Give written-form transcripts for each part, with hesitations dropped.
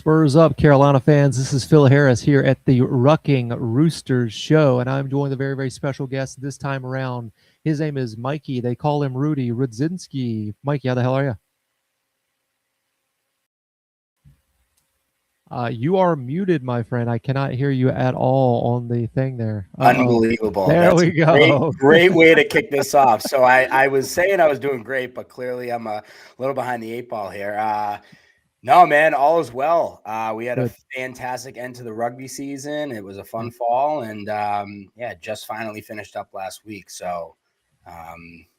Spurs up, Carolina fans. This is Phil Harris here at the Ruckin Roosters Show, and I'm joined with a very, very special guest this time around. His name is Mikey. They call him Rudy. Rudzinsky. Mikey, how the hell are you? You are muted, my friend. I cannot hear you at all on the thing there. Unbelievable. There That's we go. Great way to kick this off. So I was saying I was doing great, but clearly I'm a little behind the eight ball here. No, man, all is well. We had a fantastic end to the rugby season. It was a fun fall, and just finally finished up last week. So,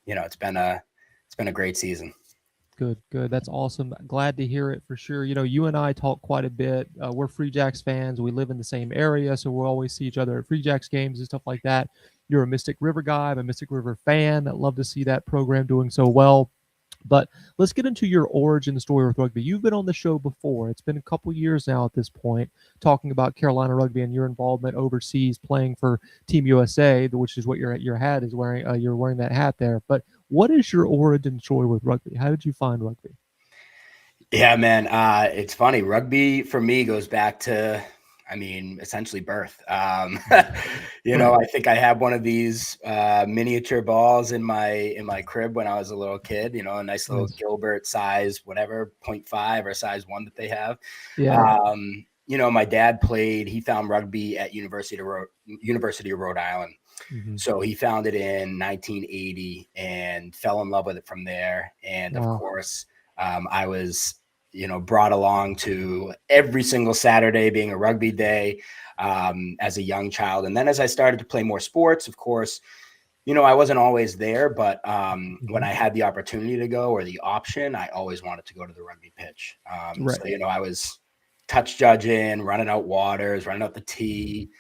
it's been a great season. Good. That's awesome. Glad to hear it for sure. You know, you and I talk quite a bit. We're Free Jacks fans. We live in the same area, so we'll always see each other at Free Jacks games and stuff like that. You're a Mystic River guy. I'm a Mystic River fan. I'd love to see that program doing so well. But let's get into your origin story with rugby. You've been on the show before. It's been a couple years now at this point, talking about Carolina Rugby and your involvement overseas playing for Team USA, which is what your hat is wearing. You're wearing that hat there. But what is your origin story with rugby? How did you find rugby? Yeah, man. It's funny. Rugby for me goes back to, essentially birth. I think I had one of these miniature balls in my crib when I was a little kid, a nice little Gilbert size, whatever, 0.5 or size 1 that they have. Yeah. My dad he found rugby at University of Rhode Island. Mm-hmm. So he found it in 1980 and fell in love with it from there. And of course, I was brought along to every single Saturday being a rugby day as a young child. And then as I started to play more sports, of course, I wasn't always there, but when I had the opportunity to go or the option, I always wanted to go to the rugby pitch. So, I was touch judging, running out waters, running out the tee,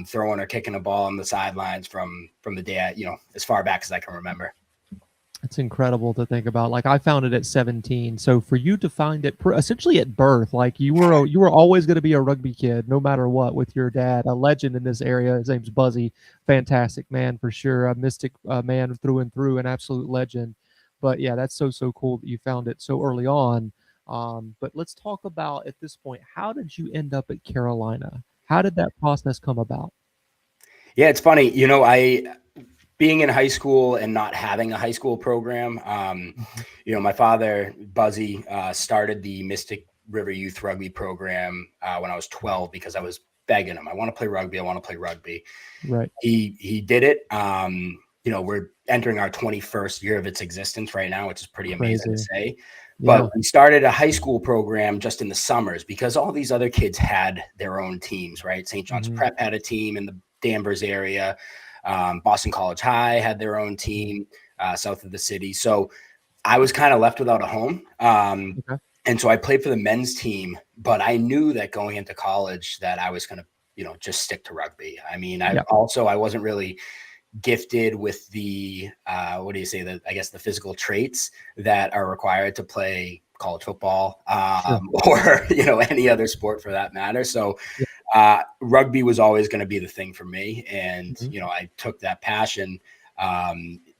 throwing or kicking a ball on the sidelines from the day, as far back as I can remember. It's incredible to think about. Like, I found it at 17. So for you to find it essentially at birth, like you were always going to be a rugby kid, no matter what, with your dad, a legend in this area. His name's Buzzy. Fantastic man for sure. A Mystic man through and through, an absolute legend. But yeah, that's so cool that you found it so early on. But let's talk about, at this point, how did you end up at Carolina? How did that process come about? Yeah, it's funny. Being in high school and not having a high school program, my father, Buzzy, started the Mystic River Youth Rugby program when I was 12 because I was begging him. I want to play rugby. Right. He did it. We're entering our 21st year of its existence right now, which is pretty amazing to say. Yeah. But we started a high school program just in the summers because all these other kids had their own teams, right? St. John's Prep had a team in the Danvers area. Boston College High had their own team south of the city. So I was kind of left without a home. And so I played for the men's team, but I knew that going into college that I was going to, just stick to rugby. I wasn't really gifted with the, the physical traits that are required to play college football or, any other sport for that matter. So rugby was always going to be the thing for me. And, I took that passion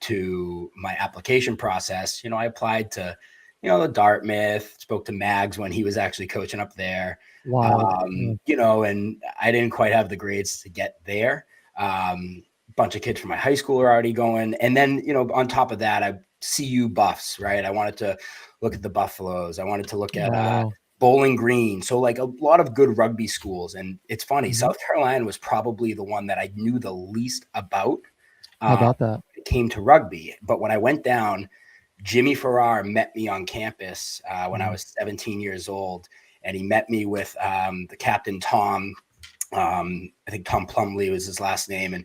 to my application process. I applied to, the Dartmouth, spoke to Mags when he was actually coaching up there. Wow. And I didn't quite have the grades to get there. Bunch of kids from my high school are already going. And then, on top of that, I CU Buffs, right? I wanted to look at the Buffaloes. I wanted to look at Bowling Green. So like a lot of good rugby schools. And it's funny, South Carolina was probably the one that I knew the least about. How about that? It came to rugby. But when I went down, Jimmy Farrar met me on campus when I was 17 years old. And he met me with the captain, Tom. I think Tom Plumley was his last name. And,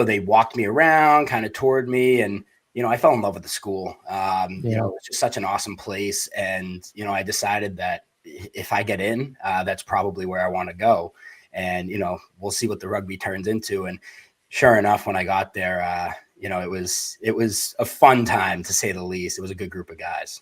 they walked me around, kind of toured me. And, I fell in love with the school. It's just such an awesome place. And, I decided that if I get in, that's probably where I want to go. And, we'll see what the rugby turns into. And sure enough, when I got there, it was a fun time, to say the least. It was a good group of guys.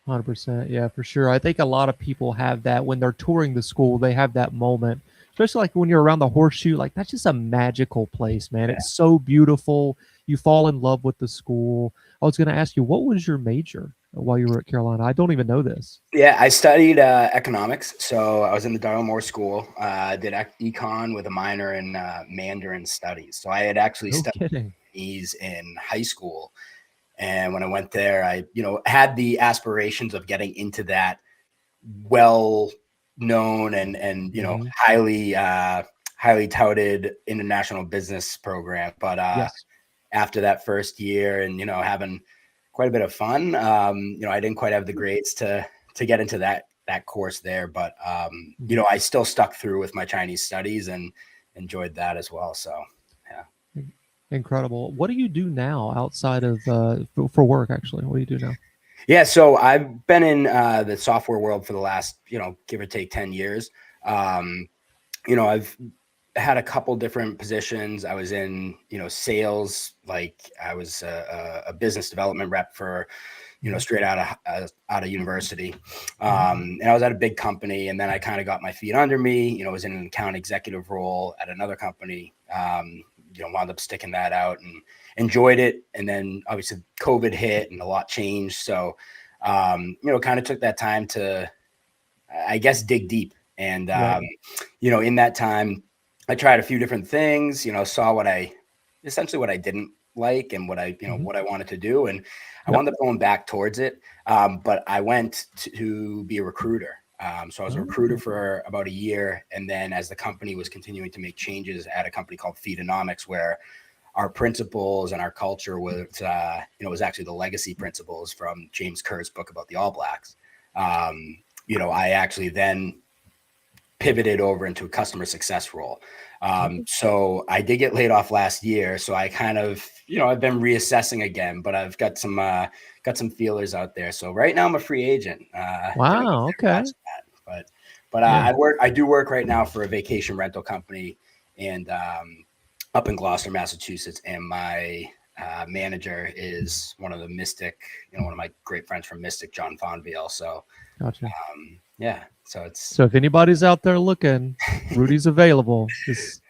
100%. Yeah, for sure. I think a lot of people have that when they're touring the school. They have that moment, especially like when you're around the horseshoe. Like, that's just a magical place, man. It's so beautiful. You fall in love with the school. I was going to ask you, what was your major while you were at Carolina? I don't even know this. Yeah, I studied economics. So I was in the Darla Moore School. Did econ with a minor in Mandarin studies. So I had actually No studied kidding. Japanese in high school. And when I went there, I, had the aspirations of getting into that well-known and highly touted international business program. But Yes. after that first year and, having quite a bit of fun, I didn't quite have the grades to get into that course there, but, I still stuck through with my Chinese studies and enjoyed that as well. So, yeah. Incredible. What do you do now outside of for work? Actually, what do you do now? Yeah, so I've been in the software world for the last, give or take 10 years. I've had a couple different positions. I was in, sales, like I was a business development rep for, straight out of university. And I was at a big company, and then I kind of got my feet under me, was in an account executive role at another company, wound up sticking that out and enjoyed it. And then obviously COVID hit and a lot changed. So, kind of took that time to, I guess, dig deep. And, in that time, I tried a few different things, saw what I didn't like and what I wanted to do. And I wound up going back towards it. But I went to be a recruiter. So I was a recruiter for about a year. And then as the company was continuing to make changes at a company called Feedonomics, where our principles and our culture was, was actually the legacy principles from James Kerr's book about the All Blacks. I actually then pivoted over into a customer success role. So I did get laid off last year. So I kind of, I've been reassessing again, but I've got some feelers out there. So right now I'm a free agent. Wow. Okay. But I do work right now for a vacation rental company and up in Gloucester, Massachusetts. And my manager is one of the Mystic, one of my great friends from Mystic, John Fonville. So gotcha. Yeah. So if anybody's out there looking, Rudy's available. Just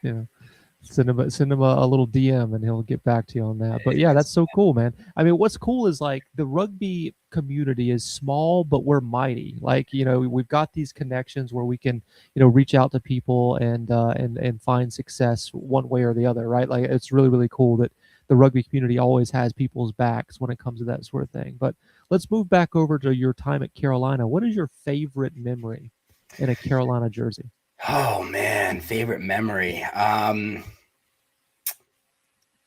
send him a little DM and he'll get back to you on that. But yeah, that's so cool, man. I mean, what's cool is like the rugby community is small, but we're mighty. Like, we've got these connections where we can, reach out to people and find success one way or the other, right? Like it's really, really cool that the rugby community always has people's backs when it comes to that sort of thing. But let's move back over to your time at Carolina. What is your favorite memory in a Carolina jersey? Oh man, favorite memory.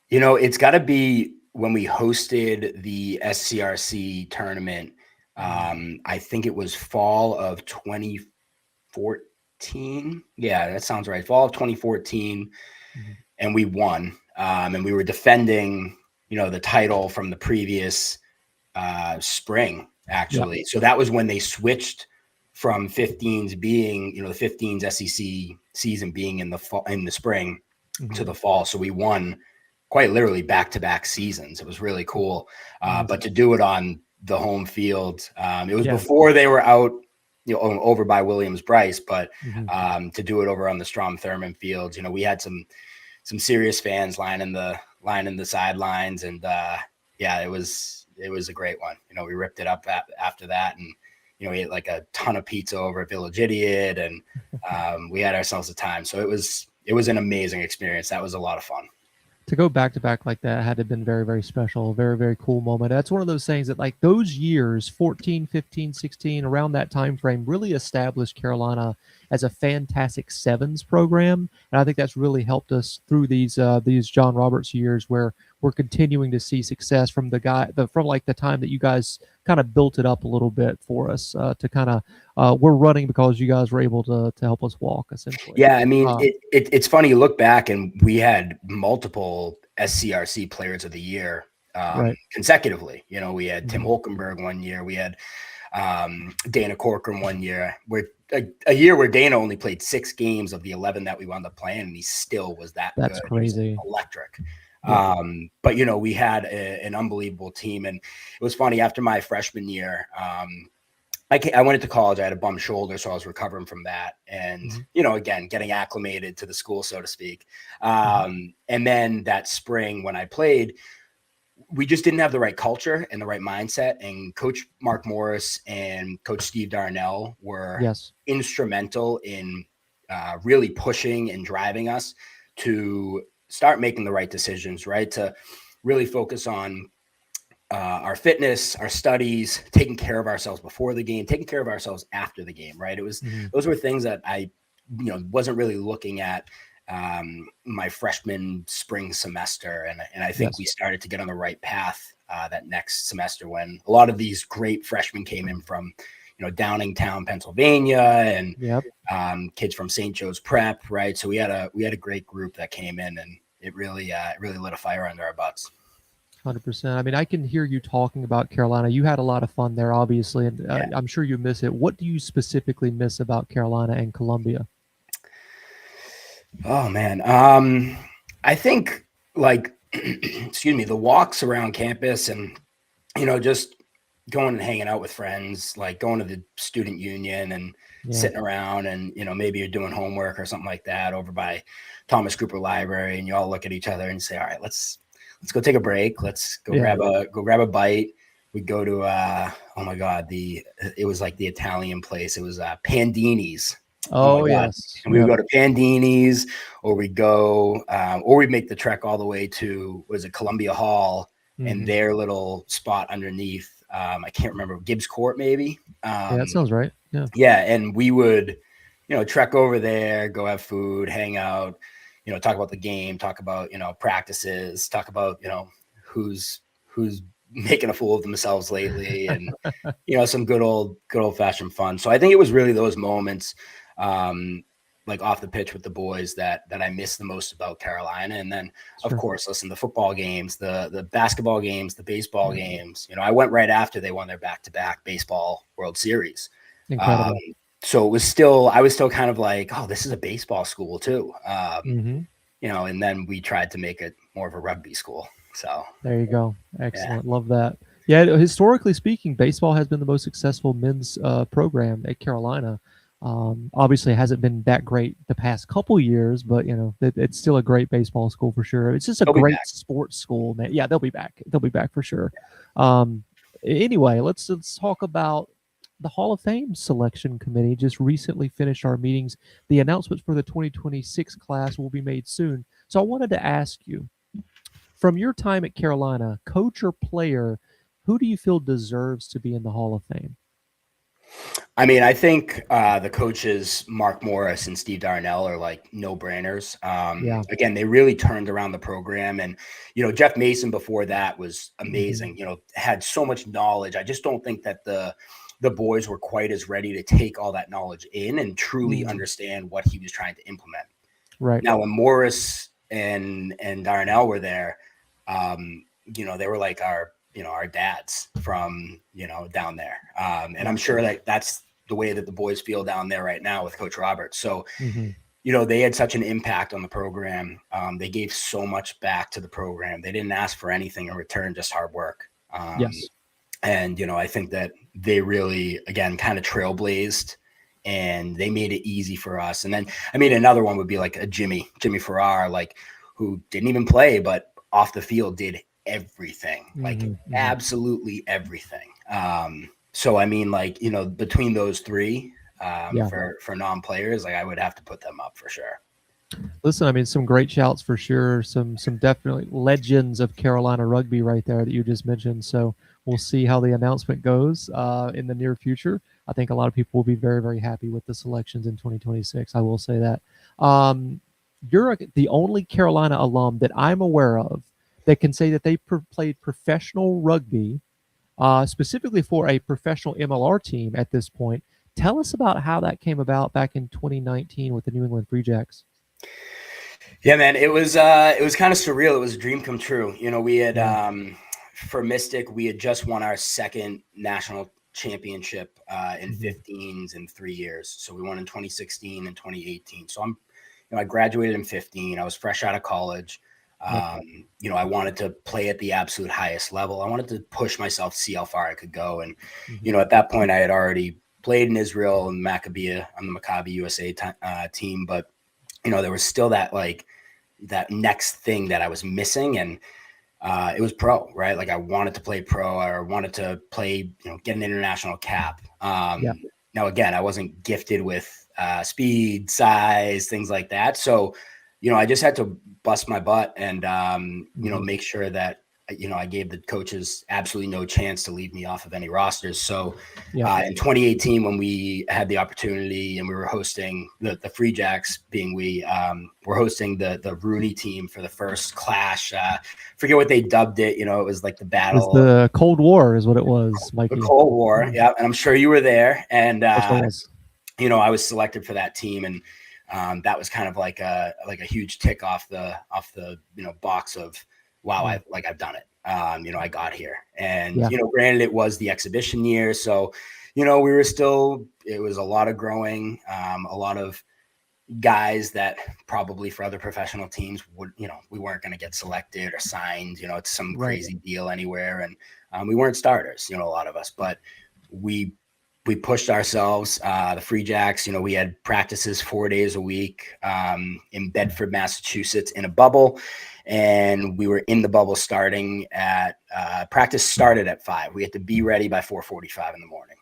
It's got to be when we hosted the SCRC tournament. I think it was fall of 2014. Yeah, that sounds right. Fall of 2014. And we won. And we were defending, the title from the previous spring, actually. Yep. So that was when they switched from 15s being, the 15s SEC season being in the fall, in the spring to the fall. So we won quite literally back-to-back seasons. It was really cool. But to do it on the home field, it was before they were out, over by Williams-Brice, but to do it over on the Strom Thurmond fields, we had some serious fans lining the sidelines, and it was a great one. We ripped it up after that, and we ate like a ton of pizza over at Village Idiot, and we had ourselves a time. So it was an amazing experience. That was a lot of fun. To go back to back like that had to have been very, very special, very, very cool moment. That's one of those things that like those years, 14, 15, 16, around that time frame really established Carolina as a fantastic sevens program. And I think that's really helped us through these John Roberts years where we're continuing to see success from the time that you guys kind of built it up a little bit for us to kind of we're running because you guys were able to help us walk, essentially. Yeah, I mean, it's funny, you look back and we had multiple SCRC players of the year consecutively. We had Tim Holkenberg one year, we had Dana Corcoran one year, where a year where Dana only played 6 games of the 11 that we wound up playing, and he still was that's good. Crazy. Electric. But we had an unbelievable team, and it was funny, after my freshman year, I went into college. I had a bum shoulder, so I was recovering from that. And, again, getting acclimated to the school, so to speak. And then that spring when I played, we just didn't have the right culture and the right mindset. And Coach Mark Morris and Coach Steve Darnell were instrumental in really pushing and driving us to start making the right decisions, right? To really focus on our fitness, our studies, taking care of ourselves before the game, taking care of ourselves after the game, right? It was, those were things that I, wasn't really looking at my freshman spring semester. And I think we started to get on the right path that next semester when a lot of these great freshmen came in from, Downingtown, Pennsylvania, and kids from St. Joe's Prep, right? So we had a great group that came in, and it really lit a fire under our butts. 100%. I mean, I can hear you talking about Carolina. You had a lot of fun there, obviously, and I'm sure you miss it. What do you specifically miss about Carolina and Columbia? Oh man, I think excuse me, the walks around campus and just going and hanging out with friends, like going to the student union and sitting around, and maybe you're doing homework or something like that over by Thomas Cooper Library, and you all look at each other and say, all right, let's go take a break. Let's go grab a bite. We go to oh my God, it was like the Italian place. It was Pandini's. Oh yes. And we would go to Pandini's, or we go or we make the trek all the way to, was it Columbia Hall and their little spot underneath. I can't remember, Gibbs Court maybe. That sounds right. Yeah, and we would trek over there, go have food, hang out, talk about the game, talk about, practices, talk about, who's making a fool of themselves lately, and, some good old fashioned fun. So I think it was really those moments, like off the pitch with the boys that I miss the most about Carolina. And then of course, listen, the football games, the basketball games, the baseball games, I went right after they won their back-to-back baseball World Series. Incredible. So I was still kind of like, oh, this is a baseball school too. And then we tried to make it more of a rugby school. So there you go. Excellent. Love that. Yeah. Historically speaking, baseball has been the most successful men's program at Carolina. Obviously it hasn't been that great the past couple years, but it's still a great baseball school for sure. It's just a great sports school, man. Yeah, they'll be back. They'll be back for sure. Anyway, let's talk about the Hall of Fame selection committee. Just recently finished our meetings. The announcements for the 2026 class will be made soon. So I wanted to ask you, from your time at Carolina, coach or player, who do you feel deserves to be in the Hall of Fame? I mean, I think the coaches, Mark Morris and Steve Darnell, are like no-brainers. Again, they really turned around the program. And, Jeff Mason before that was amazing, had so much knowledge. I just don't think that the boys were quite as ready to take all that knowledge in and truly understand what he was trying to implement. Right. Now, when Morris and Darnell were there, they were like our dads from, down there. And I'm sure that that's the way that the boys feel down there right now with Coach Roberts. So, they had such an impact on the program. They gave so much back to the program. They didn't ask for anything in return, just hard work. And, I think that they really, again, kind of trailblazed, and they made it easy for us. And then, I mean, another one would be like a Jimmy Farrar, like, who didn't even play, but off the field did everything, like absolutely everything. So, I mean, like, between those three, for non-players, like, I would have to put them up for sure. Listen, I mean, some great shouts for sure. Some definitely legends of Carolina rugby right there that you just mentioned. So we'll see how the announcement goes in the near future. I think a lot of people will be very, very happy with the selections in 2026. I will say that. You're the only Carolina alum that I'm aware of that can say that they played professional rugby, specifically for a professional MLR team at this point. Tell us about how that came about back in 2019 with the New England Free Jacks. Yeah, man, it was kind of surreal. It was a dream come true. We had for Mystic, we had just won our second national championship in 15s in 3 years. So we won in 2016 and 2018. So I graduated in 15. I was fresh out of college. I wanted to play at the absolute highest level. I wanted to push myself, see how far I could go. And, at that point I had already played in Israel and Maccabi on the Maccabi USA team. But, there was still that next thing that I was missing. And it was pro, right? Like I wanted to play pro, or wanted to play, get an international cap. Now, again, I wasn't gifted with speed, size, things like that. So, I just had to bust my butt and, make sure that, I gave the coaches absolutely no chance to leave me off of any rosters. So in 2018, when we had the opportunity and we were hosting the Free Jacks, being were hosting the Rudy team for the first clash. Forget what they dubbed it. It was like the battle. It was the Cold War is what it was, Mikey. The Cold War, yeah. And I'm sure you were there. And, I was selected for that team. And that was kind of like a huge tick off the box of, wow, I've done it. I got here, and granted, it was the exhibition year, so we were still. It was a lot of growing, a lot of guys that probably for other professional teams would, we weren't going to get selected or signed, to some crazy deal anywhere, and we weren't starters, a lot of us, but we pushed ourselves. The Free Jacks, we had practices 4 days a week in Bedford, Massachusetts, in a bubble. And we were in the bubble starting at practice started at 5. We had to be ready by 4:45 in the morning.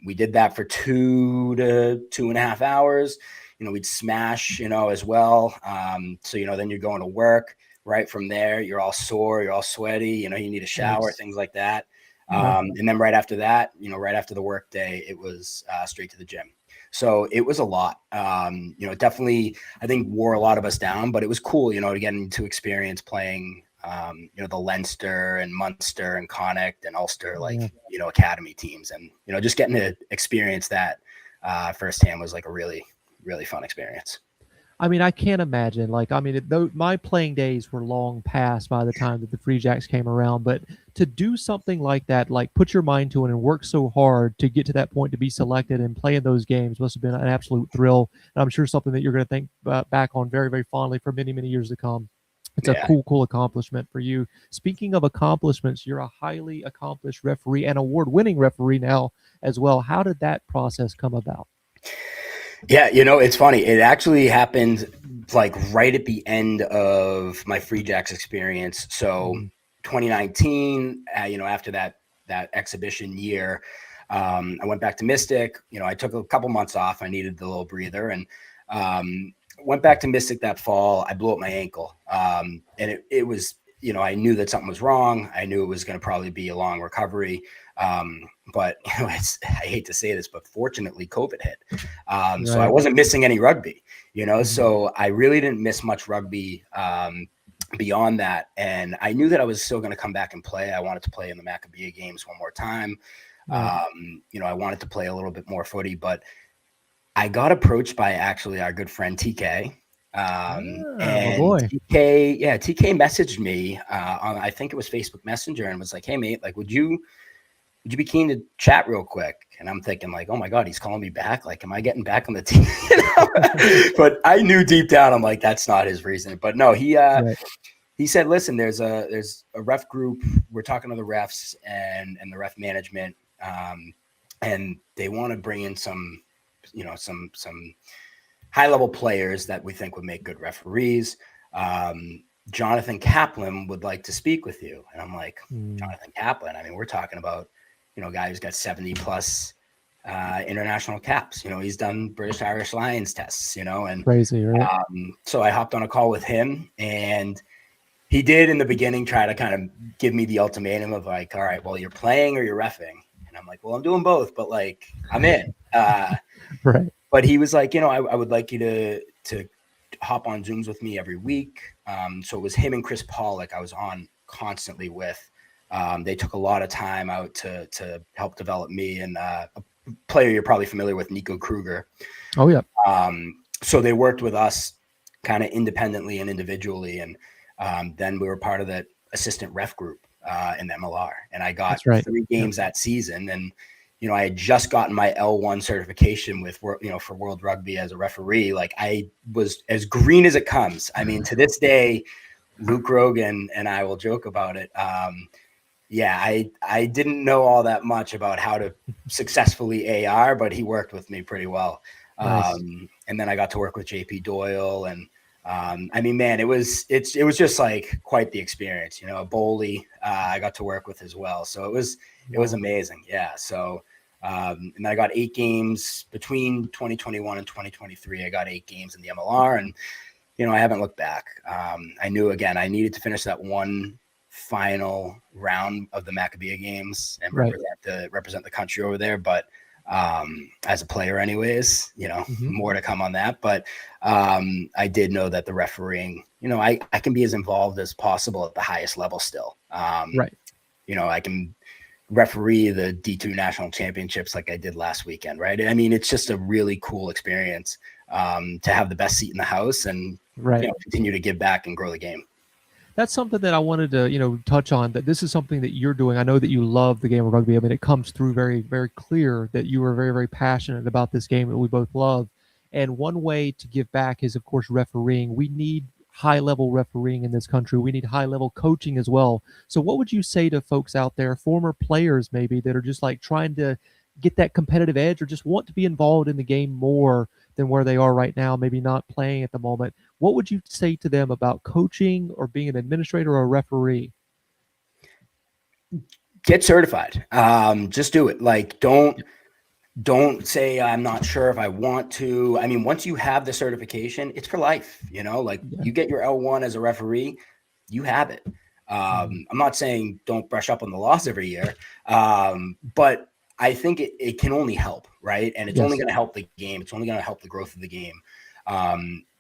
We did that for 2 to 2.5 hours. We'd smash, as well. So, then you're going to work right from there. You're all sore, you're all sweaty, you need a shower, things like that. And then right after that, right after the work day, it was straight to the gym. So it was a lot, definitely, I think wore a lot of us down, but it was cool, to get into experience playing, the Leinster and Munster and Connacht and Ulster, academy teams. And, just getting to experience that firsthand was like a really, really fun experience. I mean, I can't imagine. My playing days were long past by the time that the Free Jacks came around. But to do something like that, like put your mind to it and work so hard to get to that point to be selected and play in those games must have been an absolute thrill. And I'm sure something that you're going to think back on very, very fondly for many, many years to come. It's a cool accomplishment for you. Speaking of accomplishments, you're a highly accomplished referee and award-winning referee now as well. How did that process come about? Yeah, it's funny. It actually happened like right at the end of my Free Jacks experience. So 2019, after that exhibition year, I went back to Mystic. I took a couple months off. I needed the little breather, and went back to Mystic that fall. I blew up my ankle, and it was, I knew that something was wrong. I knew it was going to probably be a long recovery. But I hate to say this, but fortunately COVID hit. So I wasn't missing any rugby, so I really didn't miss much rugby, beyond that. And I knew that I was still going to come back and play. I wanted to play in the Maccabea games one more time. I wanted to play a little bit more footy, but I got approached by actually our good friend TK. And TK messaged me on, I think it was Facebook Messenger, and was like, "Hey mate, like, would you be keen to chat real quick?" And I'm thinking like, oh my God, he's calling me back. Like, am I getting back on the team? But I knew deep down, I'm like, that's not his reason. But no, he said, listen, there's a ref group. We're talking to the refs and the ref management. And they want to bring in some high level players that we think would make good referees. Jonathan Kaplan would like to speak with you. And I'm like, Jonathan Kaplan? I mean, we're talking about, a guy who's got 70 plus international caps. He's done British Irish Lions tests, and crazy, right? So I hopped on a call with him, and he did in the beginning try to kind of give me the ultimatum of like, all right, well, you're playing or you're reffing. And I'm like, well, I'm doing both, but like, I'm in. Right. But he was like, I would like you to hop on Zooms with me every week. So it was him and Chris Pollock I was on constantly with. They took a lot of time out to help develop me, and a player you're probably familiar with, Nico Kruger. Oh yeah. So they worked with us kind of independently and individually, and then we were part of that assistant ref group in the MLR, and I got 3 games that season, and I had just gotten my L1 certification with for World Rugby as a referee. Like, I was as green as it comes. I mean, to this day, Luke Rogan and I will joke about it. I didn't know all that much about how to successfully AR, but he worked with me pretty well. Nice. And then I got to work with JP Doyle and I mean, man, it was just like quite the experience, you know. A Bowley, I got to work with as well, so it was amazing. Yeah. So, and then I got 8 games between 2021 and 2023. I got 8 games in the MLR, and you know, I haven't looked back. I knew again I needed to finish that one final round of the Maccabea games and represent the country over there, but as a player anyways, you know, more to come on that. But I did know that the refereeing, you know, I can be as involved as possible at the highest level still. You know, I can referee the D2 national championships like I did last weekend, right? I mean, it's just a really cool experience to have the best seat in the house and you know, continue to give back and grow the game. That's something that I wanted to, you know, touch on, that this is something that you're doing. I know that you love the game of rugby. I mean, it comes through very, very clear that you are very, very passionate about this game that we both love. And one way to give back is, of course, refereeing. We need high-level refereeing in this country. We need high-level coaching as well. So what would you say to folks out there, former players maybe, that are just like trying to get that competitive edge or just want to be involved in the game more than where they are right now, maybe not playing at the moment? What would you say to them about coaching or being an administrator or a referee? Get certified. Just do it. Like, don't say I'm not sure if I want to. I mean, once you have the certification, it's for life, you know, like you get your L1 as a referee, you have it. I'm not saying don't brush up on the laws every year, but I think it can only help, right? And it's only going to help the game. It's only going to help the growth of the game.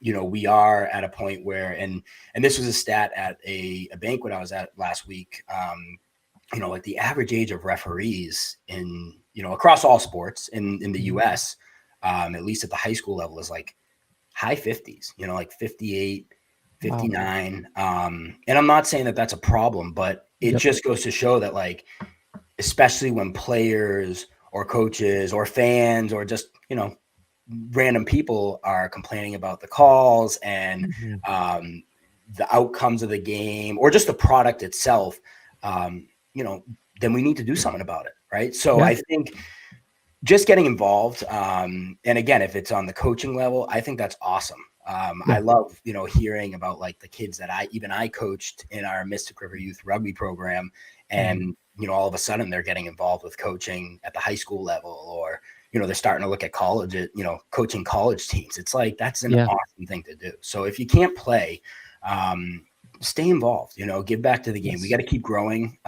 You know, we are at a point where, and this was a stat at a banquet I was at last week. You know, like the average age of referees in, you know, across all sports in the US, at least at the high school level, is like high 50s, you know, like 58, 59. And I'm not saying that that's a problem, but it just goes to show that, like, especially when players or coaches or fans or just, you know, random people are complaining about the calls and the outcomes of the game or just the product itself, you know, then we need to do something about it, right? So I think just getting involved, and again, if it's on the coaching level, I think that's awesome. I love, you know, hearing about like the kids that I coached in our Mystic River Youth Rugby program, and you know, all of a sudden they're getting involved with coaching at the high school level, or you know, they're starting to look at college, you know, coaching college teams. It's like that's an awesome thing to do. So if you can't play, stay involved, you know, give back to the game. We got to keep growing.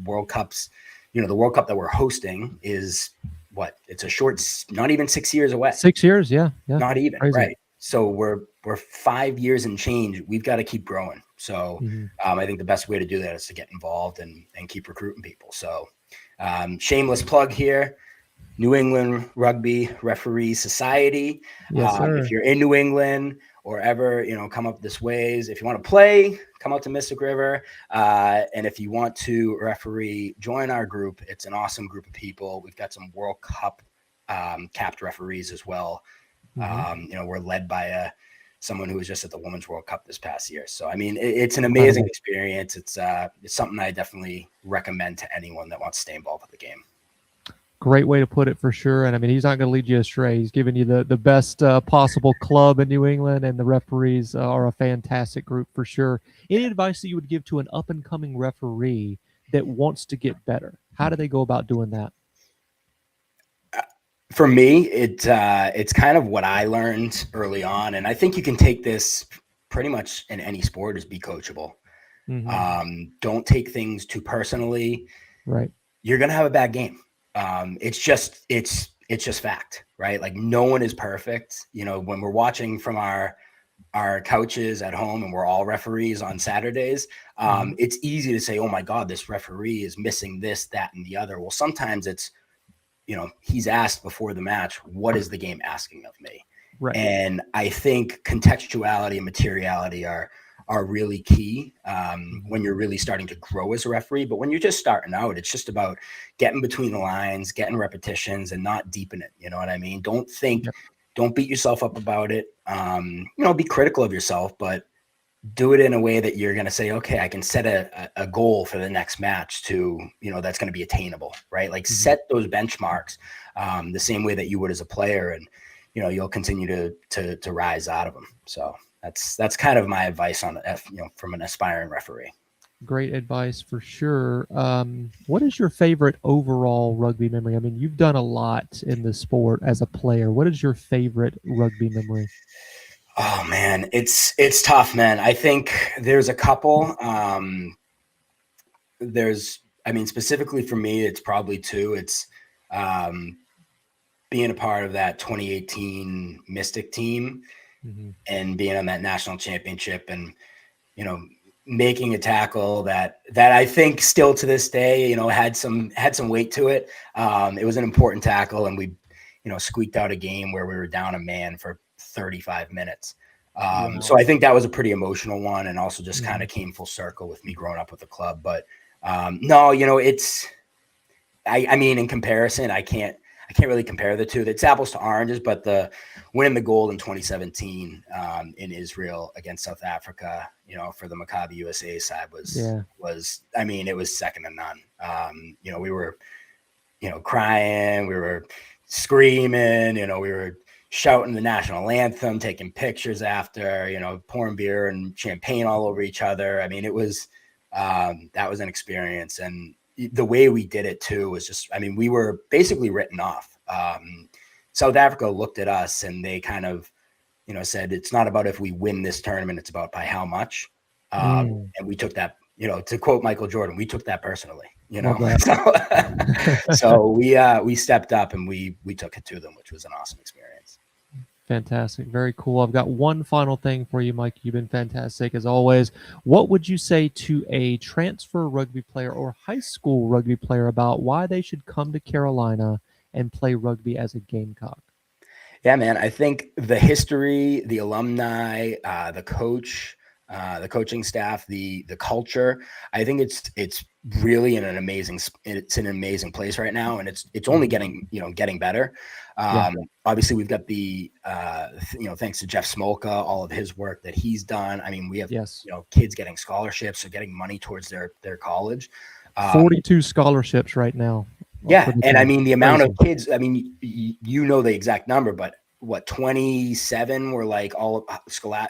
World Cups, you know, the World Cup that we're hosting is what? It's a short, not even 6 years away. 6 years, not even. Crazy. Right. So we're 5 years and change. We've got to keep growing. So I think the best way to do that is to get involved and keep recruiting people. So shameless plug here. New England Rugby Referee Society. If you're in New England or ever, you know, come up this ways. If you want to play, come out to Mystic River. And if you want to referee, join our group. It's an awesome group of people. We've got some World Cup capped referees as well. You know, we're led by someone who was just at the Women's World Cup this past year. So, I mean, it's an amazing experience. It's something I definitely recommend to anyone that wants to stay involved with the game. Great way to put it, for sure. And I mean, he's not going to lead you astray. He's giving you the best possible club in New England, and the referees are a fantastic group for sure. Any advice that you would give to an up and coming referee that wants to get better? How do they go about doing that? For me, it's kind of what I learned early on. And I think you can take this pretty much in any sport, is be coachable. Don't take things too personally. Right. You're going to have a bad game. It's just fact, right? Like, no one is perfect. You know, when we're watching from our couches at home and we're all referees on Saturdays, it's easy to say, oh my God, this referee is missing this, that, and the other. Well, sometimes it's, you know, he's asked before the match, what is the game asking of me? Right. And I think contextuality and materiality are really key when you're really starting to grow as a referee. But when you're just starting out, it's just about getting between the lines, getting repetitions, and not deepen it. You know what I mean? Don't beat yourself up about it. You know, be critical of yourself, but do it in a way that you're going to say, okay, I can set a goal for the next match to, you know, that's going to be attainable, right? Like set those benchmarks the same way that you would as a player, and, you know, you'll continue to rise out of them. So that's kind of my advice on from an aspiring referee. Great advice for sure. What is your favorite overall rugby memory? I mean, you've done a lot in the sport as a player. What is your favorite rugby memory? Oh man, it's tough, man. I think there's a couple. Specifically for me, it's probably two. It's being a part of that 2018 Mystic team and being on that national championship, and making a tackle that I think still to this day, had some weight to it. It was an important tackle, and we, squeaked out a game where we were down a man for 35 minutes. Wow. So I think that was a pretty emotional one, and also just kind of came full circle with me growing up with the club. But no, I mean, in comparison, I can't really compare the two. It's apples to oranges, but the winning the gold in 2017 in Israel against South Africa, for the Maccabi USA side was, I mean, it was second to none. We were, crying, we were screaming, we were shouting the national anthem, taking pictures after, pouring beer and champagne all over each other. I mean, it was, that was an experience. And the way we did it too was just, I mean, we were basically written off. South Africa looked at us and they kind of, said, it's not about if we win this tournament, it's about by how much. And we took that, to quote Michael Jordan, we took that personally, so we stepped up and we took it to them, which was an awesome experience. Fantastic. Very cool. I've got one final thing for you, Mike. You've been fantastic as always. What would you say to a transfer rugby player or high school rugby player about why they should come to Carolina and play rugby as a Gamecock? Yeah, man. I think the history, the alumni, the coach, the coaching staff, the culture, I think it's really in an amazing place right now. And it's only getting better. Obviously we've got the, thanks to Jeff Smolka, all of his work that he's done. I mean, we have, kids getting scholarships or getting money towards their college. 42 scholarships right now. Yeah. And I mean, the amount of kids, I mean, the exact number, but what, 27 were like all scholar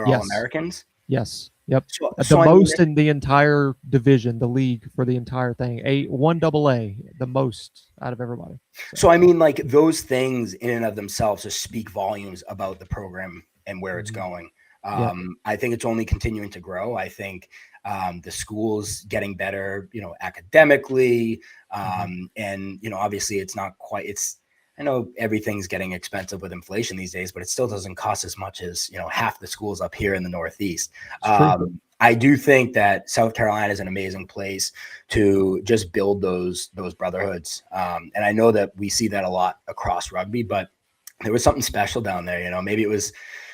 All-Americans? Yes. Yep. The most in the entire division, the league for the entire thing. One AA, the most out of everybody. So I mean, like those things in and of themselves just speak volumes about the program and where it's going. I think it's only continuing to grow. I think the school's getting better, academically. And, obviously it's not quite, I know everything's getting expensive with inflation these days, but it still doesn't cost as much as, half the schools up here in the Northeast. I do think that South Carolina is an amazing place to just build those brotherhoods. And I know that we see that a lot across rugby, but there was something special down there. Maybe it was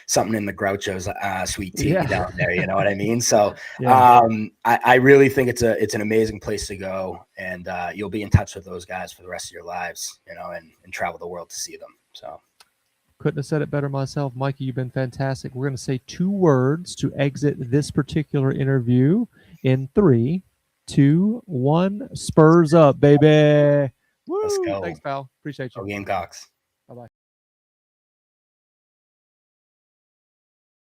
something in the Groucho's sweet tea down there. You know what I mean? So I really think it's an amazing place to go, and you'll be in touch with those guys for the rest of your lives, and travel the world to see them. So couldn't have said it better myself. Mikey, you've been fantastic. We're going to say 2 words to exit this particular interview in 3, 2, 1. Spurs up, baby. Woo! Let's go. Thanks, pal. Appreciate you. Go Gamecocks.